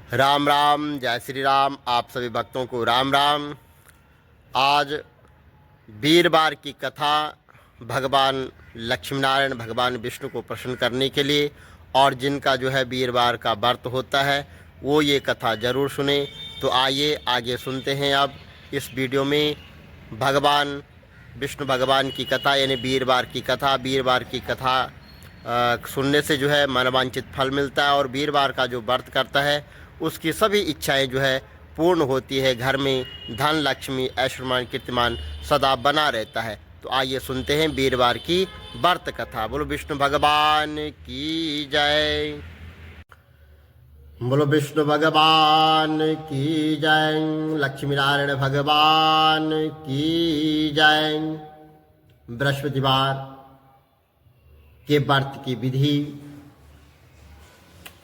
राम राम, जय श्री राम। आप सभी भक्तों को राम राम। आज वीरवार की कथा भगवान लक्ष्मी नारायण भगवान विष्णु को प्रसन्न करने के लिए, और जिनका जो है वीरवार का व्रत होता है वो ये कथा ज़रूर सुने। तो आइए आगे सुनते हैं। अब इस वीडियो में भगवान विष्णु भगवान की कथा यानी वीरवार की कथा। वीरवार की कथा सुनने से जो है मनवांछित फल मिलता है, और वीरवार का जो व्रत करता है उसकी सभी इच्छाएं जो है पूर्ण होती है। घर में धन लक्ष्मी ऐश्वर्यमान कीर्तिमान सदा बना रहता है। तो आइए सुनते हैं वीरवार की व्रत कथा। बोलो विष्णु भगवान की जय। बोलो विष्णु भगवान की जय। लक्ष्मी नारायण भगवान की जय। बृहस्पतिवार के व्रत की विधि।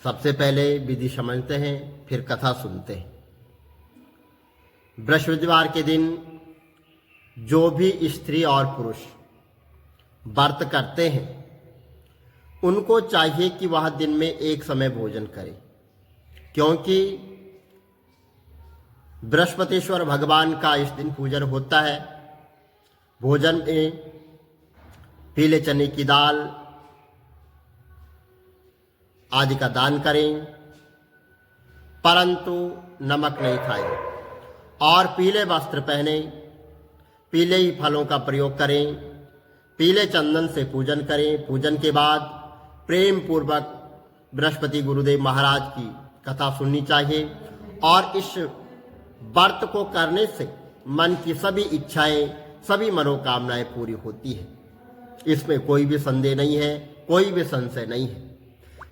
सबसे पहले विधि समझते हैं, फिर कथा सुनते हैं। बृहस्पतिवार के दिन जो भी स्त्री और पुरुष व्रत करते हैं उनको चाहिए कि वह दिन में एक समय भोजन करें, क्योंकि बृहस्पतिश्वर भगवान का इस दिन पूजन होता है। भोजन में पीले चने की दाल आदि का दान करें, परंतु नमक नहीं खाएं, और पीले वस्त्र पहने, पीले ही फलों का प्रयोग करें, पीले चंदन से पूजन करें। पूजन के बाद प्रेम पूर्वक बृहस्पति गुरुदेव महाराज की कथा सुननी चाहिए, और इस व्रत को करने से मन की सभी इच्छाएं, सभी मनोकामनाएं पूरी होती है। इसमें कोई भी संदेह नहीं है, कोई भी संशय नहीं है।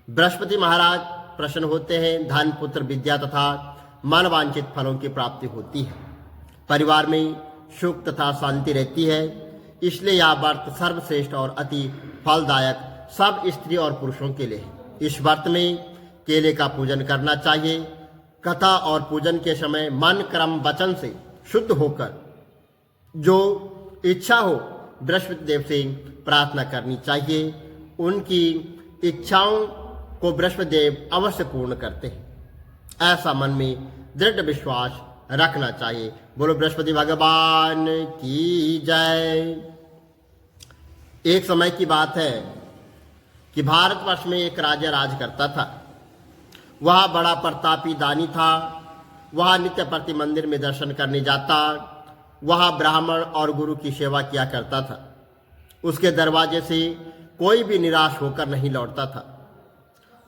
बृहस्पति महाराज प्रसन्न होते हैं, धन पुत्र विद्या तथा मनवांछित फलों की प्राप्ति होती है। परिवार में सुख तथा शांति रहती है। इसलिए यह व्रत सर्वश्रेष्ठ और अति फलदायक सब स्त्री और पुरुषों के लिए है। इस व्रत में केले का पूजन करना चाहिए। कथा और पूजन के समय मन क्रम वचन से शुद्ध होकर जो इच्छा हो बृहस्पति देव से प्रार्थना करनी चाहिए। उनकी इच्छाओं को बृहस्पति देव अवश्य पूर्ण करते हैं, ऐसा मन में दृढ़ विश्वास रखना चाहिए। बोलो बृहस्पति भगवान की जय। एक समय की बात है कि भारतवर्ष में एक राजा राज करता था। वह बड़ा प्रतापी दानी था। वह नित्य प्रति मंदिर में दर्शन करने जाता। वह ब्राह्मण और गुरु की सेवा किया करता था। उसके दरवाजे से कोई भी निराश होकर नहीं लौटता था,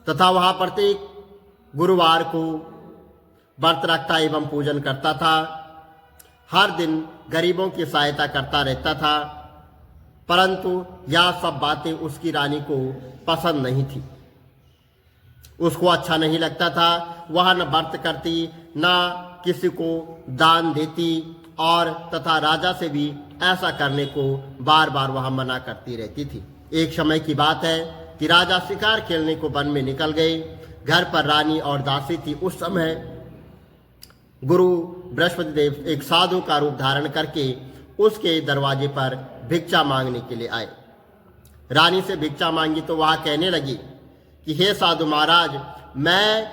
तथा वह प्रत्येक गुरुवार को व्रत रखता एवं पूजन करता था। हर दिन गरीबों की सहायता करता रहता था, परंतु यह सब बातें उसकी रानी को पसंद नहीं थी। उसको अच्छा नहीं लगता था। वह न व्रत करती, न किसी को दान देती, और तथा राजा से भी ऐसा करने को बार बार वह मना करती रहती थी। एक समय की बात है कि राजा शिकार खेलने को वन में निकल गए। घर पर रानी और दासी थी। उस समय गुरु बृहस्पति देव एक साधु का रूप धारण करके उसके दरवाजे पर भिक्षा मांगने के लिए आए। रानी से भिक्षा मांगी तो वह कहने लगी कि हे साधु महाराज, मैं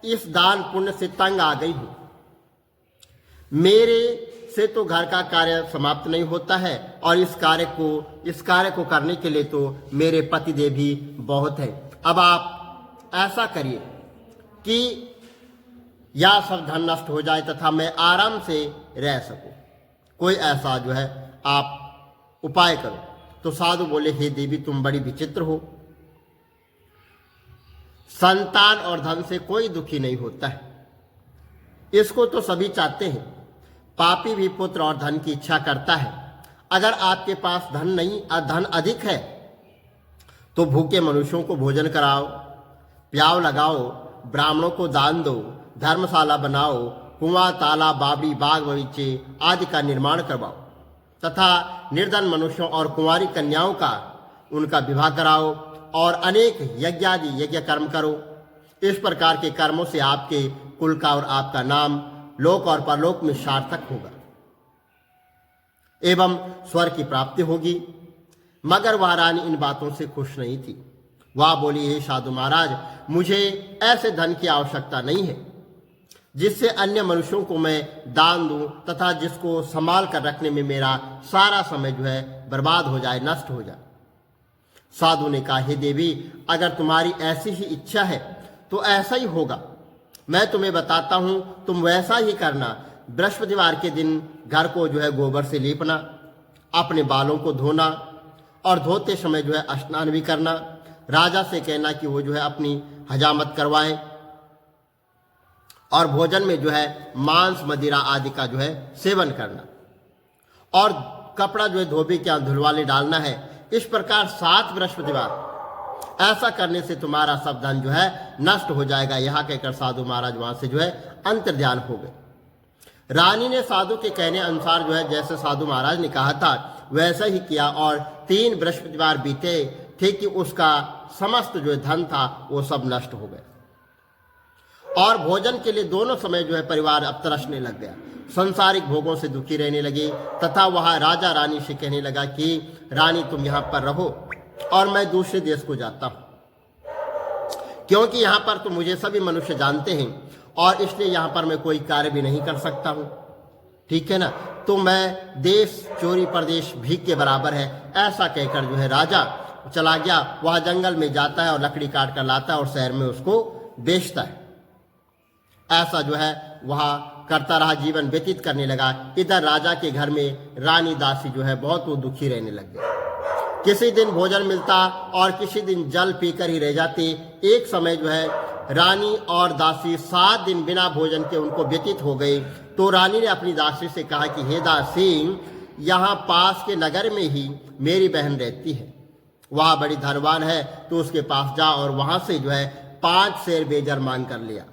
इस दान पुण्य से तंग आ गई हूं। मेरे से तो घर का कार्य समाप्त नहीं होता है, और इस कार्य को करने के लिए तो मेरे पतिदेव भी बहुत है। अब आप ऐसा करिए कि यह सब धन नष्ट हो जाए तथा मैं आराम से रह सकूं। कोई ऐसा जो है आप उपाय करो। तो साधु बोले, हे देवी, तुम बड़ी विचित्र हो। संतान और धन से कोई दुखी नहीं होता है, इसको तो सभी चाहते हैं। पापी भी पुत्र और धन की इच्छा करता है। अगर आपके पास धन अधिक है तो भूखे मनुष्यों को भोजन कराओ, प्याव लगाओ, ब्राह्मणों को दान दो, धर्मशाला बनाओ, कुआं, तालाब, बावड़ी, बाग बगीचे आदि का निर्माण करवाओ, तथा निर्धन मनुष्यों और कुंवारी कन्याओं का उनका विवाह कराओ, और अनेक यज्ञ कर्म करो। इस प्रकार के कर्मों से आपके कुल का और आपका नाम लोक और परलोक में सार्थक होगा एवं स्वर्ग की प्राप्ति होगी। मगर वह रानी इन बातों से खुश नहीं थी। वह बोली, हे साधु महाराज, मुझे ऐसे धन की आवश्यकता नहीं है। जिससे अन्य मनुष्यों को मैं दान दूं तथा जिसको संभाल कर रखने में मेरा सारा समय जो है बर्बाद हो जाए, नष्ट हो जाए। साधु ने कहा, हे देवी, अगर तुम्हारी ऐसी ही इच्छा है तो ऐसा ही होगा। मैं तुम्हें बताता हूं, तुम वैसा ही करना। बृहस्पतिवार के दिन घर को जो है गोबर से लीपना, अपने बालों को धोना और धोते समय जो है स्नान भी करना। राजा से कहना कि वो जो है अपनी हजामत करवाएं और भोजन में जो है मांस, मदिरा आदि का जो है सेवन करना और कपड़ा जो है धोबी के यहाँ धुलवाने डालना है। इस प्रकार 7 बृहस्पतिवार ऐसा करने से तुम्हारा सब धन जो है नष्ट हो जाएगा। यहाँ कहकर साधु महाराज वहां से जो है अंतर्ध्यान हो गए। रानी ने साधु के कहने अनुसार जो है जैसे साधु महाराज ने कहा था वैसा ही किया और 3 बृहस्पतिवार बीते थे कि उसका समस्त जो धन था वो सब नष्ट हो गया और भोजन के लिए दोनों समय जो है परिवार अब तरसने लग गया। संसारिक भोगों से दुखी रहने लगे तथा वह राजा रानी से कहने लगा कि रानी, तुम यहाँ पर रहो और मैं दूसरे देश को जाता हूँ, क्योंकि यहाँ पर तो मुझे सभी मनुष्य जानते हैं और इसलिए यहाँ पर मैं कोई कार्य भी नहीं कर सकता हूँ। ठीक है ना, तो मैं देश चोरी प्रदेश भीख के बराबर है। ऐसा कहकर जो है राजा चला गया। वह जंगल में जाता है और लकड़ी काट कर लाता है और शहर में उसको बेचता है। ऐसा जो है वह करता रहा, जीवन व्यतीत करने लगा। इधर राजा के घर में रानी दासी जो है बहुत वो दुखी रहने लग गई। किसी दिन भोजन मिलता और किसी दिन जल पीकर ही रह जाती। एक समय जो है रानी और दासी 7 दिन बिना भोजन के उनको व्यतीत हो गई। तो रानी ने अपनी दासी से कहा कि हे दासी, यहाँ पास के नगर में ही मेरी बहन रहती है, वह बड़ी धनवान है, तो उसके पास जा और वहां से जो है 5 सेर बेजर मांग कर लिया,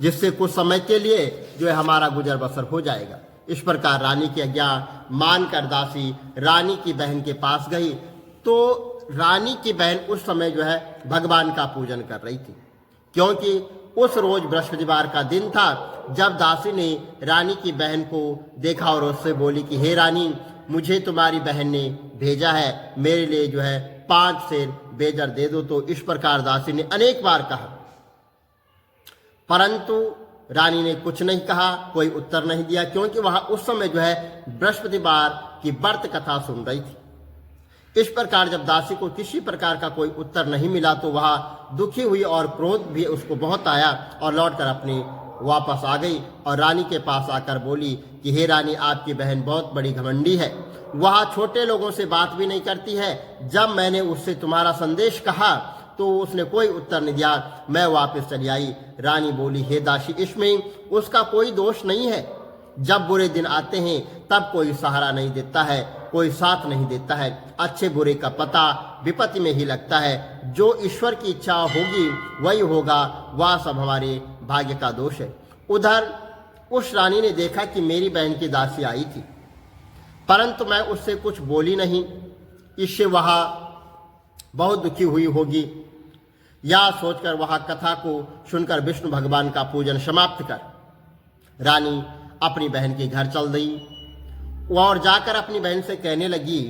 जिससे कुछ समय के लिए जो है हमारा गुजर बसर हो जाएगा। इस प्रकार रानी की आज्ञा मानकर दासी रानी की बहन के पास गई। तो रानी की बहन उस समय जो है भगवान का पूजन कर रही थी, क्योंकि उस रोज बृहस्पतिवार का दिन था। जब दासी ने रानी की बहन को देखा और उससे बोली कि हे रानी, मुझे तुम्हारी बहन ने भेजा है, मेरे लिए जो है 5 सेर बेजर दे दो। तो इस प्रकार दासी ने अनेक बार कहा, परंतु रानी ने कुछ नहीं कहा, कोई उत्तर नहीं दिया, क्योंकि वह उस समय जो है बृहस्पतिवार की व्रत कथा सुन रही थी। इस प्रकार जब दासी को किसी प्रकार का कोई उत्तर नहीं मिला तो वह दुखी हुई और क्रोध भी उसको बहुत आया और लौटकर अपने वापस आ गई और रानी के पास आकर बोली कि हे रानी, आपकी बहन बहुत बड़ी घमंडी है, वह छोटे लोगों से बात भी नहीं करती है। जब मैंने उससे तुम्हारा संदेश कहा तो उसने कोई उत्तर नहीं दिया, मैं वापस चली आई। रानी बोली, हे दासी, इसमें उसका कोई दोष नहीं है। जब बुरे दिन आते हैं तब कोई सहारा नहीं देता है, कोई साथ नहीं देता है। अच्छे बुरे का पता विपत्ति में ही लगता है। जो ईश्वर की इच्छा होगी वही होगा, वह सब हमारे भाग्य का दोष है। उधर उस रानी ने देखा कि मेरी बहन की दासी आई थी, परंतु मैं उससे कुछ बोली नहीं। इससे वह बहुत दुखी हुई होगी। या सोचकर वह कथा को सुनकर विष्णु भगवान का पूजन समाप्त कर रानी अपनी बहन के घर चल गई और जाकर अपनी बहन से कहने लगी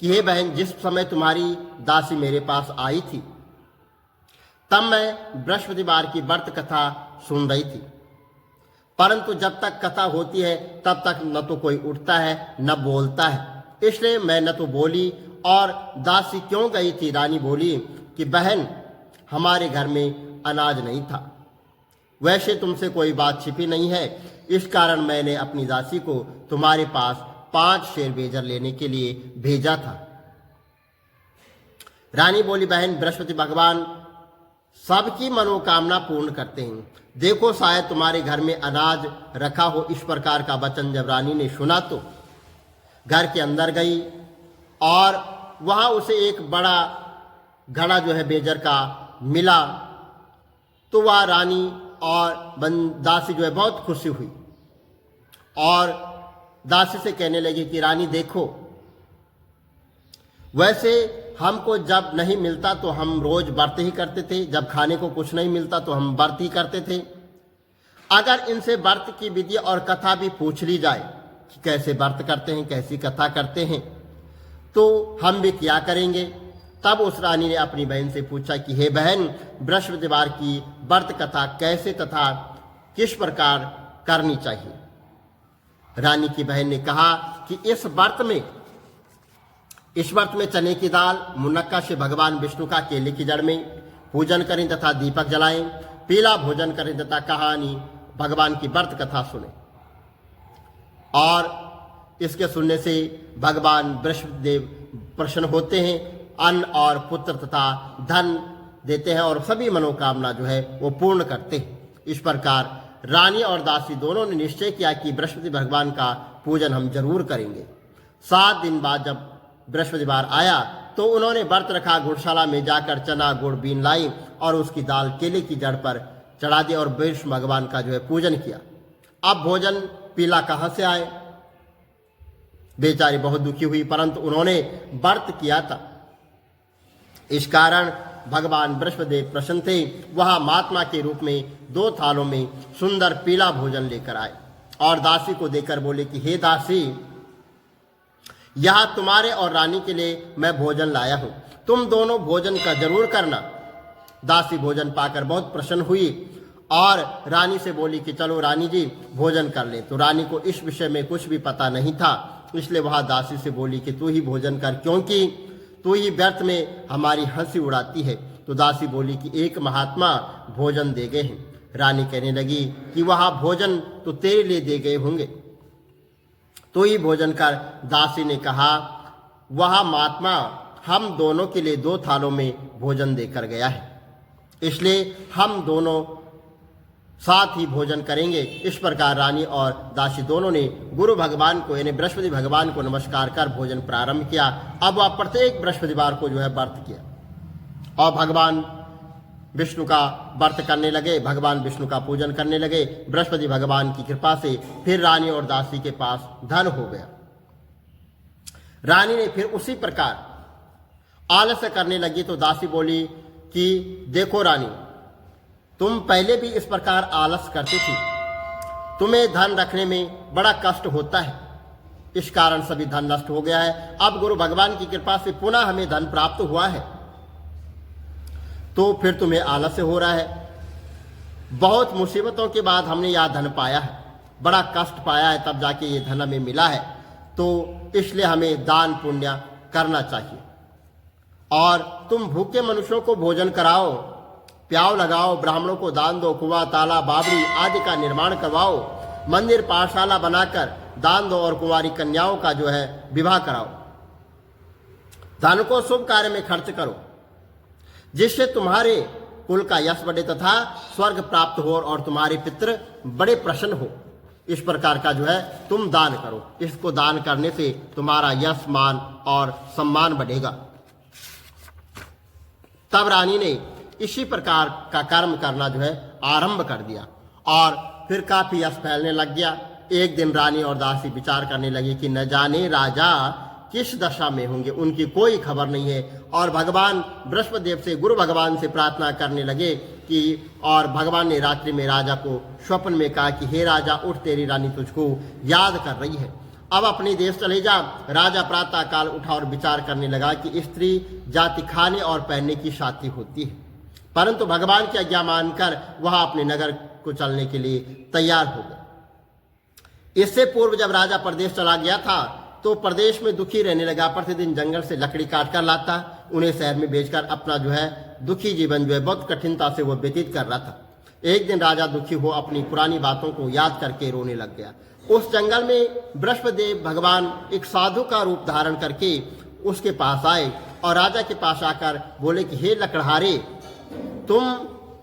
कि हे बहन, जिस समय तुम्हारी दासी मेरे पास आई थी तब मैं बृहस्पतिवार की व्रत कथा सुन रही थी, परंतु जब तक कथा होती है तब तक न तो कोई उठता है न बोलता है, इसलिए मैं न तो बोली। और दासी क्यों गई थी? रानी बोली कि बहन, हमारे घर में अनाज नहीं था, वैसे तुमसे कोई बात छिपी नहीं है, इस कारण मैंने अपनी दासी को तुम्हारे पास 5 सेर बेजर लेने के लिए भेजा था। रानी बोली, बहन, बृहस्पति भगवान सबकी मनोकामना पूर्ण करते हैं, देखो शायद तुम्हारे घर में अनाज रखा हो। इस प्रकार का वचन जब रानी ने सुना तो घर के अंदर गई और वहां उसे एक बड़ा घड़ा जो है बेजर का मिला। तो वह रानी और दासी जो है बहुत खुशी हुई और दासी से कहने लगी कि रानी देखो, वैसे हमको जब नहीं मिलता तो हम रोज व्रत ही करते थे, जब खाने को कुछ नहीं मिलता तो हम व्रत ही करते थे। अगर इनसे व्रत की विधि और कथा भी पूछ ली जाए कि कैसे व्रत करते हैं, कैसी कथा करते हैं, तो हम भी क्या करेंगे। तब उस रानी ने अपनी बहन से पूछा कि हे बहन, बृहस्पतिवार की व्रत कथा कैसे तथा किस प्रकार करनी चाहिए। रानी की बहन ने कहा कि इस व्रत में चने की दाल, मुनक्का से भगवान विष्णु का केले की जड़ में पूजन करें तथा दीपक जलाएं, पीला भोजन करें तथा कहानी भगवान की व्रत कथा सुने। और इसके सुनने से भगवान बृहस्पतिदेव प्रसन्न होते हैं, अन्न और पुत्र तथा धन देते हैं और सभी मनोकामना जो है वो पूर्ण करते हैं। इस प्रकार रानी और दासी दोनों ने निश्चय किया कि बृहस्पति भगवान का पूजन हम जरूर करेंगे। 7 दिन बाद जब बृहस्पतिवार आया तो उन्होंने व्रत रखा, घुड़शाला में जाकर चना गुड़ बीन लाई और उसकी दाल केले की जड़ पर चढ़ा दी और विष्णु भगवान का जो है पूजन किया। अब भोजन पीला कहाँ से आए? बेचारी बहुत दुखी हुई, परंतु उन्होंने व्रत किया था। इस कारण भगवान बृहस्पतिदेव प्रसन्न थे। वह महात्मा के रूप में 2 थालों में सुंदर पीला भोजन लेकर आए और दासी को देकर बोले कि हे दासी, यह तुम्हारे और रानी के लिए मैं भोजन लाया हूं, तुम दोनों भोजन का जरूर करना। दासी भोजन पाकर बहुत प्रसन्न हुई और रानी से बोली कि चलो रानी जी भोजन कर लें। तो रानी को इस विषय में कुछ भी पता नहीं था, इसलिए वह दासी से बोली कि तू ही भोजन कर, क्योंकि तू ही व्यर्थ में हमारी हंसी उड़ाती है। तो दासी बोली कि एक महात्मा भोजन दे गए हैं। रानी कहने लगी कि वह भोजन तो तेरे लिए दे गए होंगे, तो ही भोजन कर। दासी ने कहा वह महात्मा हम दोनों के लिए 2 थालों में भोजन देकर गया है, इसलिए हम दोनों साथ ही भोजन करेंगे। इस प्रकार रानी और दासी दोनों ने गुरु भगवान को यानी बृहस्पति भगवान को नमस्कार कर भोजन प्रारंभ किया। अब वह प्रत्येक बृहस्पतिवार को जो है व्रत किया और भगवान विष्णु का व्रत करने लगे, भगवान विष्णु का पूजन करने लगे। बृहस्पति भगवान की कृपा से फिर रानी और दासी के पास धन हो गया। रानी ने फिर उसी प्रकार आलस्य करने लगी तो दासी बोली कि देखो रानी, तुम पहले भी इस प्रकार आलस करती थी, तुम्हें धन रखने में बड़ा कष्ट होता है, इस कारण सभी धन नष्ट हो गया है। अब गुरु भगवान की कृपा से पुनः हमें धन प्राप्त हुआ है, तो फिर तुम्हें आलस्य हो रहा है। बहुत मुसीबतों के बाद हमने यह धन पाया है, बड़ा कष्ट पाया है, तब जाके ये धन हमें मिला है, तो इसलिए हमें दान पुण्य करना चाहिए। और तुम भूखे मनुष्यों को भोजन कराओ, प्याव लगाओ, ब्राह्मणों को दान दो, कुआं ताला बावड़ी आदि का निर्माण करवाओ, मंदिर पाठशाला बनाकर दान दो और कुंवारी कन्याओं का जो है विवाह कराओ। धन को शुभ कार्य में खर्च करो, जिससे तुम्हारे कुल का यश बढ़े तथा स्वर्ग प्राप्त हो और तुम्हारे पितृ बड़े प्रसन्न हो। इस प्रकार का जो है तुम दान करो, इसको दान करने से तुम्हारा यश मान और सम्मान बढ़ेगा। तब रानी ने इसी प्रकार का कर्म करना जो है आरंभ कर दिया और फिर काफी यश फैलने लग गया। एक दिन रानी और दासी विचार करने लगी कि न जाने राजा किस दशा में होंगे, उनकी कोई खबर नहीं है। और भगवान बृहस्पति देव से गुरु भगवान से प्रार्थना करने लगे कि और भगवान ने रात्रि में राजा को स्वप्न में कहा कि हे राजा उठ, तेरी रानी तुझको याद कर रही है, अब अपने देश चले जा। राजा प्रातः काल उठा और विचार करने लगा कि स्त्री जाति खाने और पहनने की साथी होती है, परंतु भगवान की आज्ञा मानकर वह अपने नगर को चलने के लिए तैयार हो गया। इससे पूर्व जब राजा प्रदेश चला गया था तो प्रदेश में दुखी रहने लगा, प्रतिदिन जंगल से लकड़ी काट कर लाता, उन्हें शहर में बेचकर अपना जो है दुखी जीवन जो है बहुत कठिनता से वो व्यतीत कर रहा था। एक दिन राजा दुखी हो अपनी पुरानी बातों को याद करके रोने लग गया। उस जंगल में बृहस्पति देव भगवान एक साधु का रूप धारण करके उसके पास आए और राजा के पास आकर बोले कि हे लकड़हारे, तुम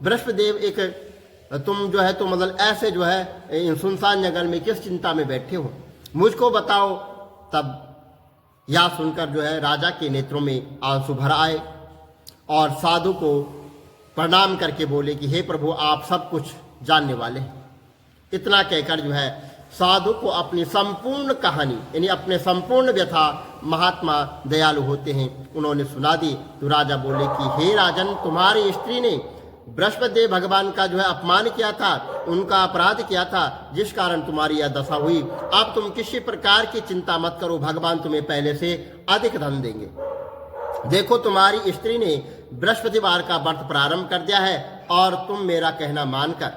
बृहस्पति देव तुम जो है तो मतलब ऐसे जो है इन सुनसान जंगल में किस चिंता में बैठे हो, मुझको बताओ। तब यह सुनकर जो है राजा के नेत्रों में आंसू भर आए और साधु को प्रणाम करके बोले कि हे प्रभु, आप सब कुछ जानने वाले हैं। इतना कहकर जो है साधु को अपनी संपूर्ण कहानी यानी अपने संपूर्ण व्यथा, महात्मा दयालु होते हैं, उन्होंने सुना दी। तो राजा बोले कि हे राजन, तुम्हारी स्त्री ने बृहस्पति देव भगवान का जो है अपमान किया था, उनका अपराध किया था, जिस कारण तुम्हारी यह दशा हुई। अब तुम किसी प्रकार की चिंता मत करो, भगवान तुम्हें पहले से अधिक धन देंगे। देखो, तुम्हारी स्त्री ने बृहस्पतिवार का व्रत प्रारंभ कर दिया है और तुम मेरा कहना मानकर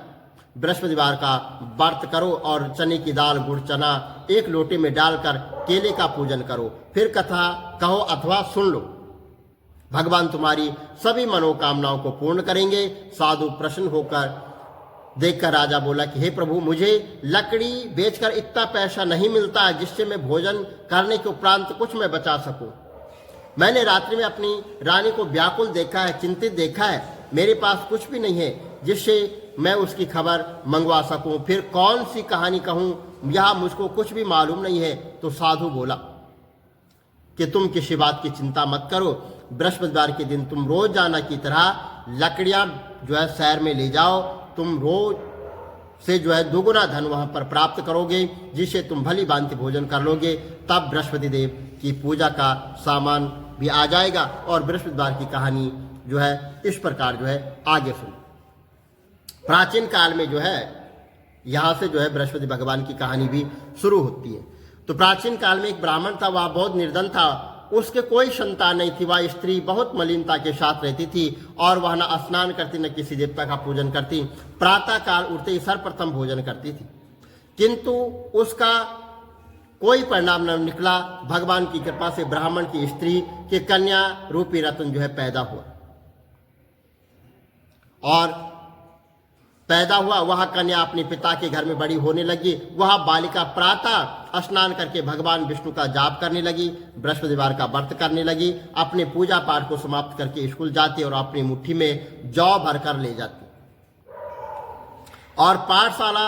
बृहस्पतिवार का व्रत करो और चने की दाल, गुड़, चना एक लोटे में डालकर केले का पूजन करो। फिर कथा कहो अथवा सुन लो, भगवान तुम्हारी सभी मनोकामनाओं को पूर्ण करेंगे। साधु प्रसन्न होकर देखकर राजा बोला कि हे प्रभु, मुझे लकड़ी बेचकर इतना पैसा नहीं मिलता है जिससे मैं भोजन करने के उपरांत कुछ मैं बचा सकूं। मैंने रात्रि में अपनी रानी को व्याकुल देखा है, चिंतित देखा है, मेरे पास कुछ भी नहीं है जिससे मैं उसकी खबर मंगवा सकूं। फिर कौन सी कहानी कहूं, यह मुझको कुछ भी मालूम नहीं है। तो साधु बोला कि तुम किसी बात की चिंता मत करो, बृहस्पतिवार के दिन तुम रोजाना की तरह लकड़ियां जो है शहर में ले जाओ, तुम रोज से जो है दुगुना धन वहां पर प्राप्त करोगे, जिससे तुम भली भांति भोजन कर लोगे। तब बृहस्पति देव की पूजा का सामान भी आ जाएगा। और बृहस्पतिवार की कहानी जो है इस प्रकार जो है आगे सुनो। प्राचीन काल में जो है यहाँ से जो है बृहस्पति भगवान की कहानी भी शुरू होती है। तो प्राचीन काल में एक ब्राह्मण था, वह बहुत निर्धन था, उसके कोई संतान नहीं थी। वह स्त्री बहुत मलिनता के साथ रहती थी और वह न स्नान करती न किसी देवता का पूजन करती। प्रातः काल उठते ही सर्वप्रथम भोजन करती थी, किंतु उसका कोई परिणाम न निकला। भगवान की कृपा से ब्राह्मण की स्त्री के कन्या रूपी रत्न जो है पैदा हुआ और वह कन्या अपने पिता के घर में बड़ी होने लगी। वह बालिका प्रातः स्नान करके भगवान विष्णु का जाप करने लगी, बृहस्पतिवार का व्रत करने लगी, अपने पूजा पाठ को समाप्त करके स्कूल जाती और अपनी मुट्ठी में जौ भरकर ले जाती और पाठशाला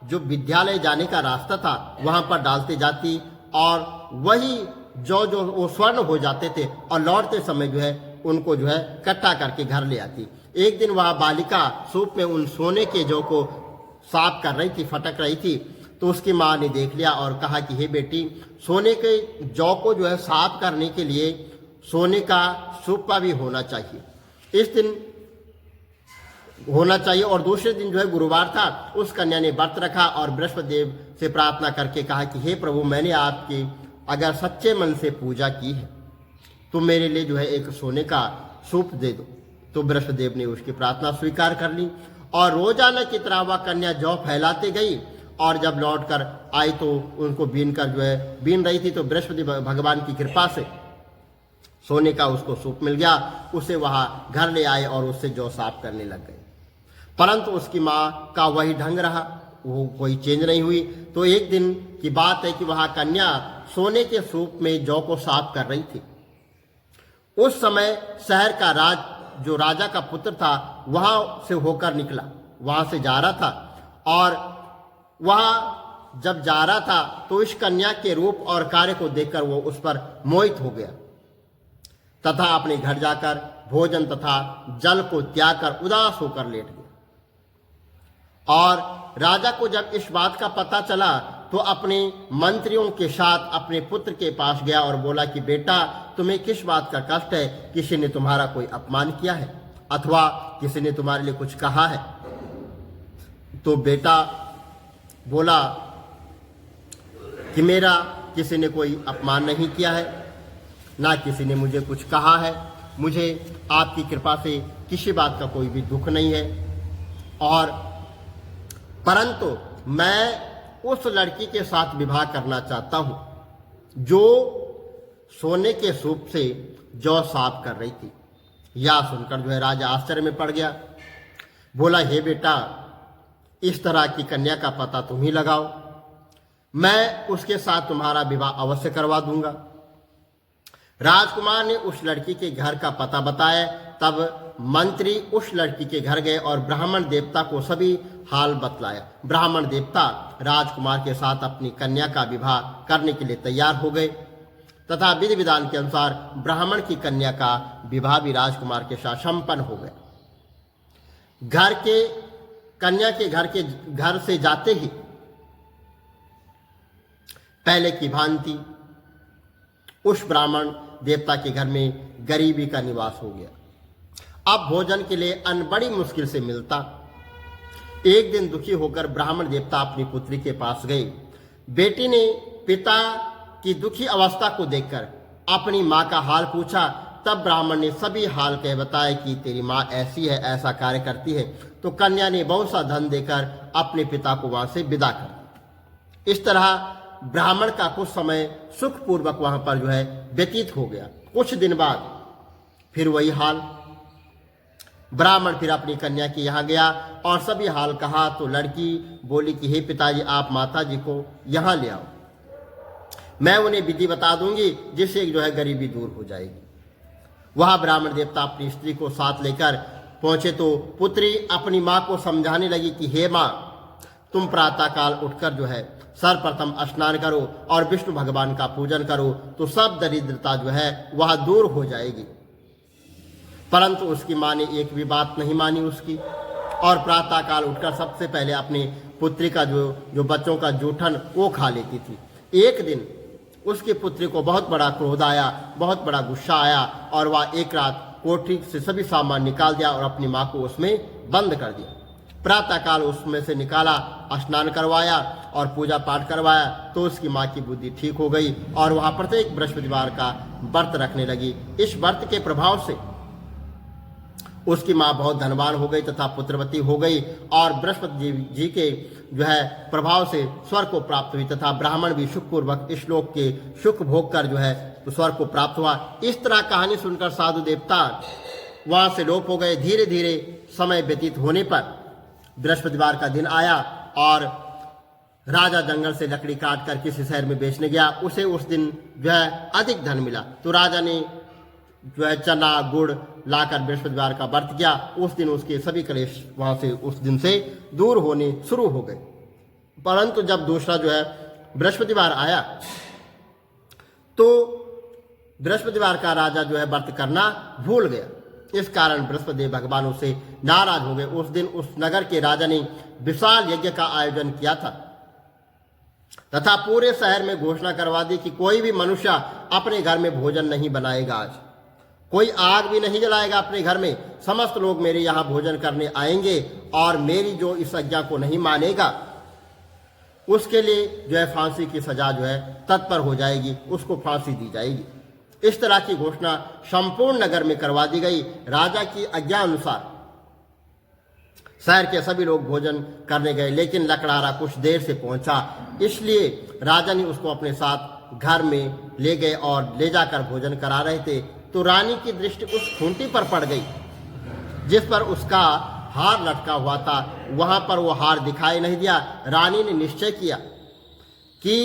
जो विद्यालय जाने का रास्ता था वहां पर डालते जाती और वही जौ जो वो स्वर्ण हो जाते थे और लौटते समय जो है उनको जो है इकट्ठा करके घर ले आती। एक दिन वह बालिका सूप में उन सोने के जौ को साफ कर रही थी, फटक रही थी, तो उसकी माँ ने देख लिया और कहा कि हे बेटी, सोने के जौ को जो है साफ करने के लिए सोने का सूपा भी होना चाहिए, इस दिन होना चाहिए। और दूसरे दिन जो है गुरुवार था, उस कन्या ने व्रत रखा और बृहस्पति देव से प्रार्थना करके कहा कि हे प्रभु, मैंने आपकी अगर सच्चे मन से पूजा की है तो मेरे लिए जो है एक सोने का सूप दे दो। तो बृहस्पति देव ने उसकी प्रार्थना स्वीकार कर ली और रोजाना की तरह वह कन्या जौ फैलाते गई और जब लौट कर आई तो उनको बीन कर जो है बीन रही थी। तो बृहस्पति भगवान की कृपा से सोने का उसको सूप मिल गया, उसे वहां घर ले आए और उससे जौ साफ करने लग गए। परंतु उसकी माँ का वही ढंग रहा, वो कोई चेंज नहीं हुई। तो एक दिन की बात है कि वहां कन्या सोने के सूप में जौ को साफ कर रही थी। उस समय शहर का जो राजा का पुत्र था वहां से होकर निकला, वहां से जा रहा था और वहां जब जा रहा था तो इस कन्या के रूप और कार्य को देखकर वो उस पर मोहित हो गया तथा अपने घर जाकर भोजन तथा जल को त्याग कर उदास होकर लेट गया। और राजा को जब इस बात का पता चला तो अपने मंत्रियों के साथ अपने पुत्र के पास गया और बोला कि बेटा, तुम्हें किस बात का कष्ट है? किसी ने तुम्हारा कोई अपमान किया है अथवा किसी ने तुम्हारे लिए कुछ कहा है? तो बेटा बोला कि मेरा किसी ने कोई अपमान नहीं किया है, ना किसी ने मुझे कुछ कहा है, मुझे आपकी कृपा से किसी बात का कोई भी दुख नहीं है। और परंतु मैं उस लड़की के साथ विवाह करना चाहता हूं जो सोने के सूप से जौ साफ कर रही थी। यह सुनकर जो है राजा आश्चर्य में पड़ गया। बोला, हे बेटा, इस तरह की कन्या का पता तुम ही लगाओ, मैं उसके साथ तुम्हारा विवाह अवश्य करवा दूंगा। राजकुमार ने उस लड़की के घर का पता बताया। तब मंत्री उस लड़की के घर गए और ब्राह्मण देवता को सभी हाल बतलाया। ब्राह्मण देवता राजकुमार के साथ अपनी कन्या का विवाह करने के लिए तैयार हो गए तथा विधि विधान के अनुसार ब्राह्मण की कन्या का विवाह भी राजकुमार के साथ संपन्न हो गया। कन्या के घर से जाते ही पहले की भांति उस ब्राह्मण देवता के घर में गरीबी का निवास हो गया। अब भोजन के लिए अन्न बड़ी मुश्किल से मिलता। एक दिन दुखी होकर ब्राह्मण देवता अपनी पुत्री के पास गए। बेटी ने पिता की दुखी अवस्था को देखकर अपनी मां का हाल पूछा। तब ब्राह्मण ने सभी हाल कह बताए कि तेरी माँ ऐसी है, ऐसा कार्य करती है। तो कन्या ने बहुत सा धन देकर अपने पिता को वहां से विदा कर दिया। इस तरह ब्राह्मण का कुछ समय सुखपूर्वक वहां पर जो है व्यतीत हो गया। कुछ दिन बाद फिर वही हाल। ब्राह्मण फिर अपनी कन्या के यहाँ गया और सभी हाल कहा तो लड़की बोली कि हे पिताजी, आप माता जी को यहाँ ले आओ, मैं उन्हें विधि बता दूंगी जिससे जो है गरीबी दूर हो जाएगी। वह ब्राह्मण देवता अपनी स्त्री को साथ लेकर पहुंचे तो पुत्री अपनी माँ को समझाने लगी कि हे माँ, तुम प्रातः काल उठकर जो है सर्वप्रथम स्नान करो और विष्णु भगवान का पूजन करो तो सब दरिद्रता जो है वह दूर हो जाएगी। परंतु उसकी माँ ने एक भी बात नहीं मानी उसकी, और प्रातः काल उठकर सबसे पहले अपनी पुत्री का जो बच्चों का जूठन वो खा लेती थी। एक दिन उसकी पुत्री को बहुत बड़ा क्रोध आया, बहुत बड़ा गुस्सा आया और वह एक रात कोठरी से सभी सामान निकाल दिया और अपनी माँ को उसमें बंद कर दिया। प्रातःकाल उसमें से निकाला, स्नान करवाया और पूजा पाठ करवाया तो उसकी माँ की बुद्धि ठीक हो गई और वह प्रत्येक बृहस्पतिवार का व्रत रखने लगी। इस व्रत के प्रभाव से उसकी माँ बहुत धनवान हो गई तथा पुत्रवती हो गई और बृहस्पति जी के जो है प्रभाव से स्वर्ग को प्राप्त हुई तथा ब्राह्मण भी सुखपूर्वक इस लोक के सुख भोग कर जो है स्वर्ग को प्राप्त हुआ। इस तरह कहानी सुनकर साधु देवता वहां से लोप हो गए। धीरे धीरे समय व्यतीत होने पर बृहस्पतिवार का दिन आया और राजा जंगल से लकड़ी काट कर किसी शहर में बेचने गया। उसे उस दिन जो है अधिक धन मिला तो राजा ने जो है चना गुड़ लाकर बृहस्पतिवार का व्रत किया। उस दिन उसके सभी क्लेश वहां से उस दिन से दूर होने शुरू हो गए। परंतु जब दूसरा जो है बृहस्पतिवार आया तो बृहस्पतिवार का राजा जो है व्रत करना भूल गया। इस कारण बृहस्पति भगवान उससे नाराज हो गए। उस दिन उस नगर के राजा ने विशाल यज्ञ का आयोजन किया था तथा पूरे शहर में घोषणा करवा दी कि कोई भी मनुष्य अपने घर में भोजन नहीं बनाएगा, आज कोई आग भी नहीं जलाएगा अपने घर में। समस्त लोग मेरे यहाँ भोजन करने आएंगे और मेरी जो इस आज्ञा को नहीं मानेगा उसके लिए जो है फांसी की सजा जो है तत्पर हो जाएगी, उसको फांसी दी जाएगी। इस तरह की घोषणा संपूर्ण नगर में करवा दी गई। राजा की आज्ञा अनुसार शहर के सभी लोग भोजन करने गए, लेकिन लकड़हारा कुछ देर से पहुंचा, इसलिए राजा ने उसको अपने साथ घर में ले गए और ले जाकर भोजन करा रहे थे तो रानी की दृष्टि उस खूंटी पर पड़ गई जिस पर उसका हार लटका हुआ था। वहां पर वो हार दिखाई नहीं दिया। रानी ने निश्चय किया कि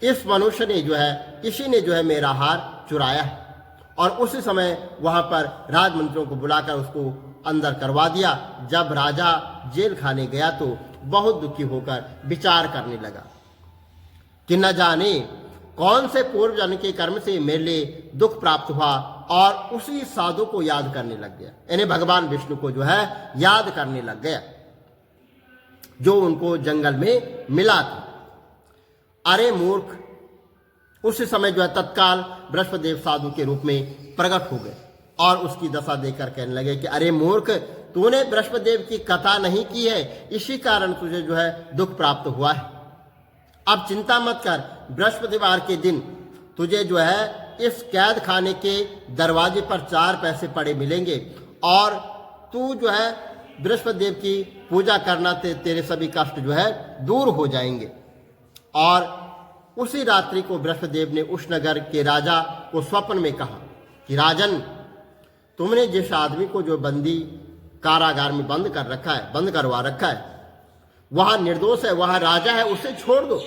इस मनुष्य ने जो है किसी ने जो है मेरा हार चुराया है और उसी समय वहां पर राजमंत्रियों को बुलाकर उसको अंदर करवा दिया। जब राजा जेल खाने गया तो बहुत दुखी होकर विचार करने लगा कि न जाने कौन से पूर्व जन्म के कर्म से मेरे लिए दुख प्राप्त हुआ, और उसी साधु को याद करने लग गया, यानी भगवान विष्णु को जो है याद करने लग गया जो उनको जंगल में मिला था। अरे मूर्ख, उसी समय जो है तत्काल बृहस्पति देव साधु के रूप में प्रकट हो गए और उसकी दशा देखकर कहने लगे कि अरे मूर्ख, तूने बृहस्पति देव की कथा नहीं की है, इसी कारण तुझे जो है दुख प्राप्त हुआ है। अब चिंता मत कर, बृहस्पतिवार के दिन तुझे जो है इस कैद खाने के दरवाजे पर 4 पैसे पड़े मिलेंगे और तू जो है बृहस्पति देव की पूजा करना तेरे सभी कष्ट जो है दूर हो जाएंगे। और उसी रात्रि को बृहस्पति देव ने उस नगर के राजा को स्वप्न में कहा कि राजन, तुमने जिस आदमी को जो बंदी कारागार में बंद कर रखा है, बंद करवा रखा है, वह निर्दोष है, वह राजा है, उसे छोड़ दो।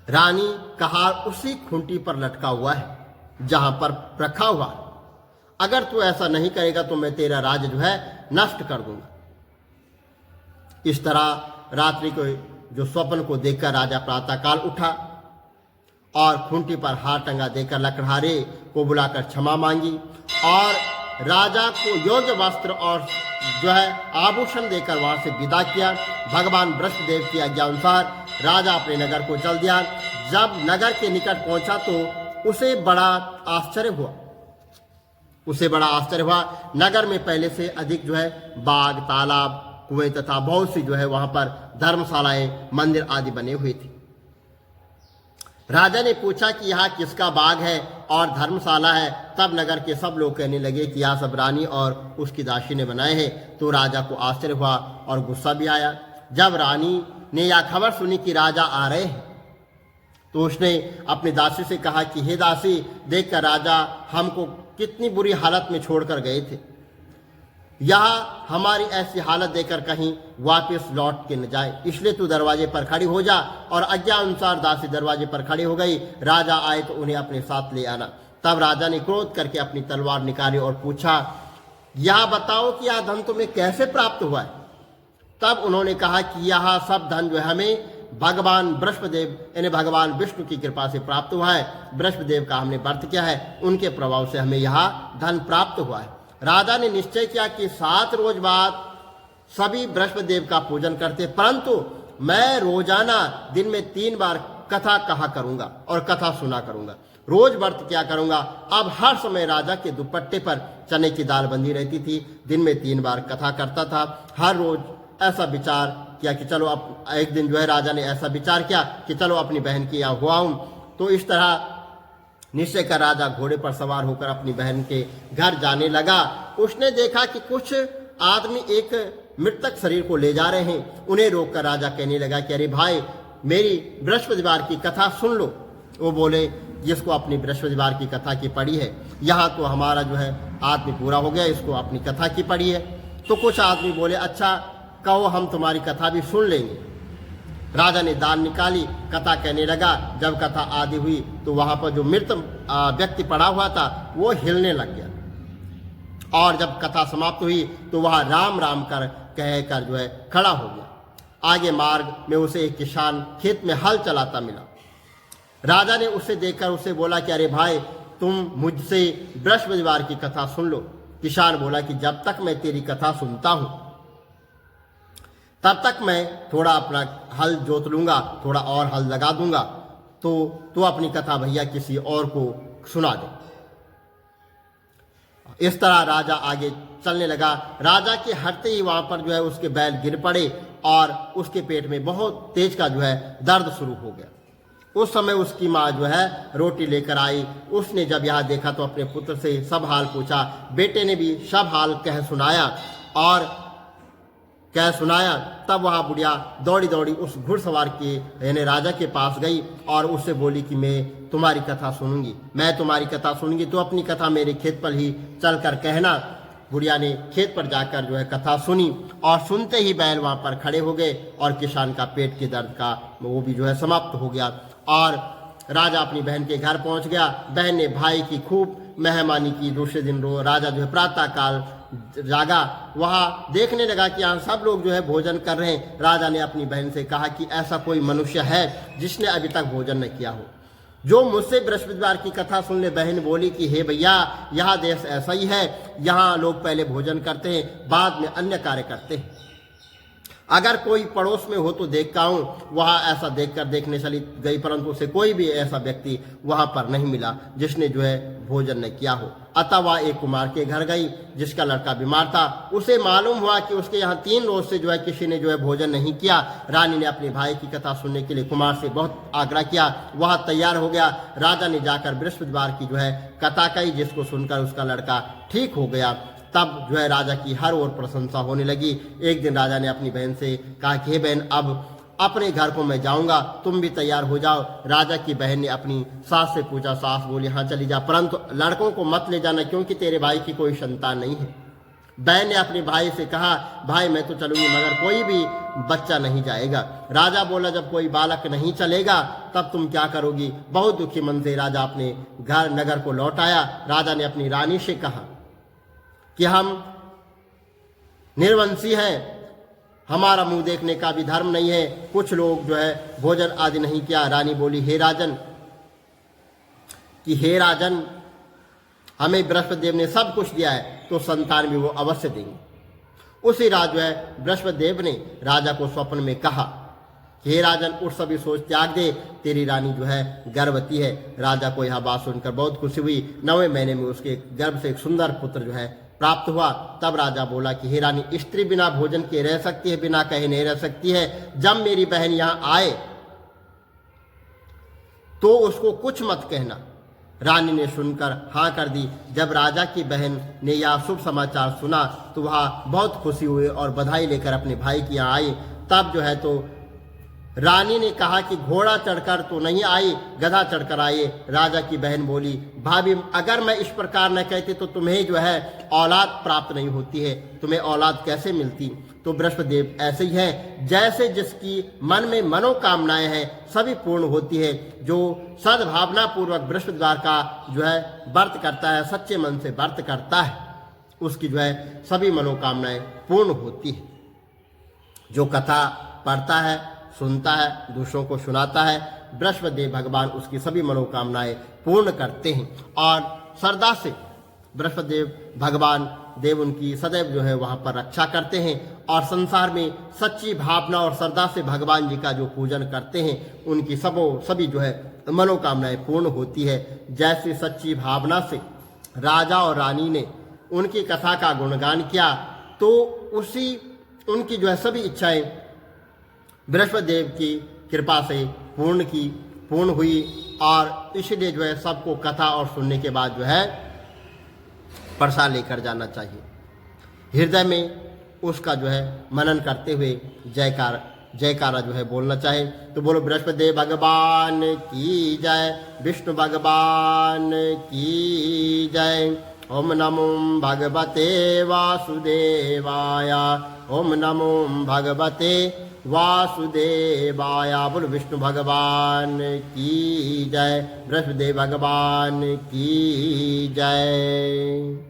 रानी का हार उसी खूंटी पर लटका हुआ है जहां पर रखा हुआ है। अगर तू ऐसा नहीं करेगा तो मैं तेरा राज्य जो है नष्ट कर दूंगा। इस तरह रात्रि को जो स्वप्न को देखकर राजा प्रातःकाल उठा और खूंटी पर हार टंगा देकर लकड़हारे को बुलाकर क्षमा मांगी और राजा को योग्य वस्त्र और जो है आभूषण देकर वहां से विदा किया। भगवान बृहस्पति देव की आज्ञा अनुसार राजा अपने नगर को चल दिया। जब नगर के निकट पहुंचा तो उसे बड़ा आश्चर्य हुआ। नगर में पहले से अधिक जो है बाग, तालाब, कुएं तथा बहुत सी जो है वहां पर धर्मशालाएं, मंदिर आदि बने हुए थे। राजा ने पूछा कि यहाँ किसका बाग है और धर्मशाला है। तब नगर के सब लोग कहने लगे कि यह सब रानी और उसकी दासी ने बनाए हैं। तो राजा को आश्चर्य हुआ और गुस्सा भी आया। जब रानी ने यह खबर सुनी कि राजा आ रहे हैं तो उसने अपनी दासी से कहा कि हे दासी, देखकर राजा हमको कितनी बुरी हालत में छोड़कर गए थे, यहाँ हमारी ऐसी हालत देखकर कहीं वापस लौट के न जाए, इसलिए तू दरवाजे पर खड़ी हो जा। और आज्ञा अनुसार दासी दरवाजे पर खड़ी हो गई। राजा आए तो उन्हें अपने साथ ले आना। तब राजा ने क्रोध करके अपनी तलवार निकाली और पूछा, यह बताओ कि यह धन तुम्हें कैसे प्राप्त हुआ है? तब उन्होंने कहा कि यह सब धन जो है हमें भगवान बृहस्पतिदेव यानी भगवान विष्णु की कृपा से प्राप्त हुआ है। बृहस्पतिदेव का हमने व्रत किया है, उनके प्रभाव से हमें यह धन प्राप्त हुआ है। राजा ने निश्चय किया कि 7 रोज बाद सभी बृहस्पतिदेव का पूजन करते, परंतु मैं रोजाना दिन में 3 बार कथा कहा करूंगा और कथा सुना करूंगा, रोज व्रत क्या करूंगा। अब हर समय राजा के दुपट्टे पर चने की दाल बंधी रहती थी। दिन में 3 बार कथा करता था। हर रोज ऐसा विचार किया कि चलो अब एक दिन जो है राजा ने ऐसा विचार किया कि चलो अपनी बहन की यहाँ हुआ हूँ। तो इस तरह निश्चय कर राजा घोड़े पर सवार होकर अपनी बहन के घर जाने लगा। उसने देखा कि कुछ आदमी एक मृतक शरीर को ले जा रहे हैं। उन्हें रोककर राजा कहने लगा कि अरे भाई, मेरी बृहस्पतिवार की कथा सुन लो। वो बोले, जिसको अपनी बृहस्पतिवार की कथा की पढ़ी है, यहाँ तो हमारा जो है आदमी पूरा हो गया, इसको अपनी कथा की पढ़ी है। तो कुछ आदमी बोले, अच्छा कहो, हम तुम्हारी कथा भी सुन लेंगे। राजा ने दान निकाली, कथा कहने लगा। जब कथा आदि हुई तो वहां पर जो मृत व्यक्ति पड़ा हुआ था वो हिलने लग गया। और जब कथा समाप्त हुई तो वह राम राम कर कहकर जो है खड़ा हो गया। आगे मार्ग में उसे एक किसान खेत में हल चलाता मिला। राजा ने उसे देखकर उसे बोला कि अरे भाई, तुम मुझसे बृहस्पतिवार की कथा सुन लो। किसान बोला कि जब तक मैं तेरी कथा सुनता हूं तब तक मैं थोड़ा अपना हल जोत लूंगा, थोड़ा और हल लगा दूंगा, तो तू अपनी कथा भैया किसी और को सुना दे। इस तरह राजा आगे चलने लगा। राजा के हटते ही वहां पर जो है उसके बैल गिर पड़े और उसके पेट में बहुत तेज का जो है दर्द शुरू हो गया। उस समय उसकी माँ जो है रोटी लेकर आई। उसने जब यह देखा तो अपने पुत्र से सब हाल पूछा। बेटे ने भी सब हाल कह सुनाया। तब वह बुढ़िया दौड़ी दौड़ी उस घुड़सवार के यानी राजा के पास गई और उससे बोली कि मैं तुम्हारी कथा सुनूंगी, तो अपनी कथा मेरे खेत पर ही चलकर कहना। बुढ़िया ने खेत पर जाकर जो है कथा सुनी और सुनते ही बैल वहां पर खड़े हो गए और किसान का पेट के दर्द का वो भी जो है समाप्त हो गया। और राजा अपनी बहन के घर पहुंच गया। बहन ने भाई की खूब मेहमानी की। दूसरे दिन राजा जो है प्रातः काल जागा, वहां देखने लगा कि यहाँ सब लोग जो है भोजन कर रहे हैं। राजा ने अपनी बहन से कहा कि ऐसा कोई मनुष्य है जिसने अभी तक भोजन न किया हो, जो मुझसे बृहस्पतिवार की कथा सुन ले। बहन बोली कि हे भैया, यह देश ऐसा ही है, यहाँ लोग पहले भोजन करते हैं, बाद में अन्य कार्य करते हैं। अगर कोई पड़ोस में हो तो देखता हूँ। वहाँ ऐसा देखने चली गई, परंतु उसे कोई भी ऐसा व्यक्ति वहाँ पर नहीं मिला जिसने जो है भोजन न किया हो। अतः वह एक कुमार के घर गई जिसका लड़का बीमार था। उसे मालूम हुआ कि उसके यहाँ 3 रोज से जो है किसी ने जो है भोजन नहीं किया। रानी ने अपने भाई की कथा सुनने के लिए कुमार से बहुत आग्रह किया। वह तैयार हो गया। राजा ने जाकर बृहस्पतिवार की जो है कथा कही, जिसको सुनकर उसका लड़का ठीक हो गया। तब जो है राजा की हर ओर प्रशंसा होने लगी। एक दिन राजा ने अपनी बहन से कहा कि हे बहन, अब अपने घर को मैं जाऊंगा, तुम भी तैयार हो जाओ। राजा की बहन ने अपनी सास से पूछा। सास बोली, हाँ चली जा, परंतु लड़कों को मत ले जाना, क्योंकि तेरे भाई की कोई संतान नहीं है। बहन ने अपने भाई से कहा, भाई मैं तो चलूंगी, मगर कोई भी बच्चा नहीं जाएगा। राजा बोला, जब कोई बालक नहीं चलेगा तब तुम क्या करोगी? बहुत दुखी मन से राजा अपने घर नगर को लौट आया। राजा ने अपनी रानी से कहा कि हम निर्वंशी हैं, हमारा मुंह देखने का भी धर्म नहीं है, कुछ लोग जो है भोजन आदि नहीं किया। रानी बोली, हे राजन, हमें बृहस्पतिदेव ने सब कुछ दिया है, तो संतान भी वो अवश्य देंगे। उसी रात जो है बृहस्पतिदेव ने राजा को स्वप्न में कहा कि हे राजन, उठ सभी सोच त्याग दे, तेरी रानी जो है गर्भवती है। राजा को यह बात सुनकर बहुत खुशी हुई। 9वें महीने में उसके गर्भ से एक सुंदर पुत्र जो है प्राप्त हुआ। तब राजा बोला कि हे रानी, स्त्री बिना भोजन के रह सकती है, बिना कहे नहीं रह सकती है। जब मेरी बहन यहां आए तो उसको कुछ मत कहना, रानी ने सुनकर हाँ कर दी। जब राजा की बहन ने यह शुभ समाचार सुना तो वह बहुत खुशी हुई और बधाई लेकर अपने भाई के यहाँ आई। तब जो है तो रानी ने कहा कि घोड़ा चढ़कर तो नहीं आई, गधा चढ़कर आइए। राजा की बहन बोली, भाभी अगर मैं इस प्रकार न कहती तो तुम्हें जो है औलाद प्राप्त नहीं होती है, तुम्हें औलाद कैसे मिलती। तो बृहस्पति देव ऐसे ही हैं, जैसे जिसकी मन में मनोकामनाएं हैं सभी पूर्ण होती है। जो सद्भावना पूर्वक बृहस्पतिवार का जो है व्रत करता है, सच्चे मन से व्रत करता है, उसकी जो है सभी मनोकामनाएं पूर्ण होती है। जो कथा पढ़ता है, सुनता है, दूसरों को सुनाता है, बृहस्पति देव भगवान उसकी सभी मनोकामनाएं पूर्ण करते हैं। और श्रद्धा से बृहस्पति देव भगवान देव उनकी सदैव जो है वहाँ पर रक्षा करते हैं। और संसार में सच्ची भावना और श्रद्धा से भगवान जी का जो पूजन करते हैं उनकी सभी जो है मनोकामनाएं पूर्ण होती है। जैसी सच्ची भावना से राजा और रानी ने उनकी कथा का गुणगान किया तो उसी उनकी जो है सभी इच्छाएं बृहस्पति देव की कृपा से पूर्ण हुई। और इसलिए जो है सबको कथा और सुनने के बाद जो है प्रसाद लेकर जाना चाहिए। हृदय में उसका जो है मनन करते हुए जयकारा जो है बोलना चाहे। तो बोलो बृहस्पति देव भगवान की जय, विष्णु भगवान की जय। ओम नमो भगवते वासुदेवाय, ओम नमो भगवते वासुदेवाय। बोलो विष्णु भगवान की जय, बृहस्पति देव भगवान की जय।